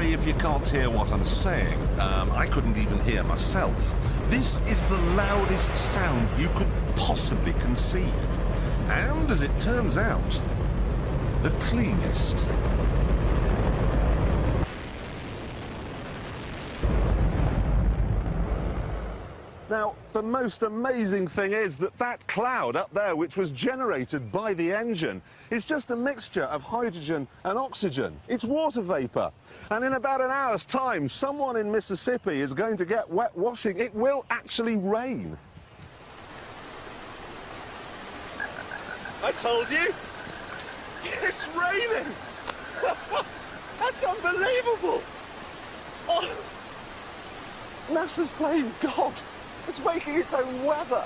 sorry if you can't hear what I'm saying. I couldn't even hear myself. This is the loudest sound you could possibly conceive. And, as it turns out, the cleanest. Now, the most amazing thing is that that cloud up there, which was generated by the engine, is just a mixture of hydrogen and oxygen. It's water vapour. And in about an hour's time, someone in Mississippi is going to get wet washing. It will actually rain. I told you! It's raining! That's unbelievable! Oh, NASA's playing God. It's making its own weather.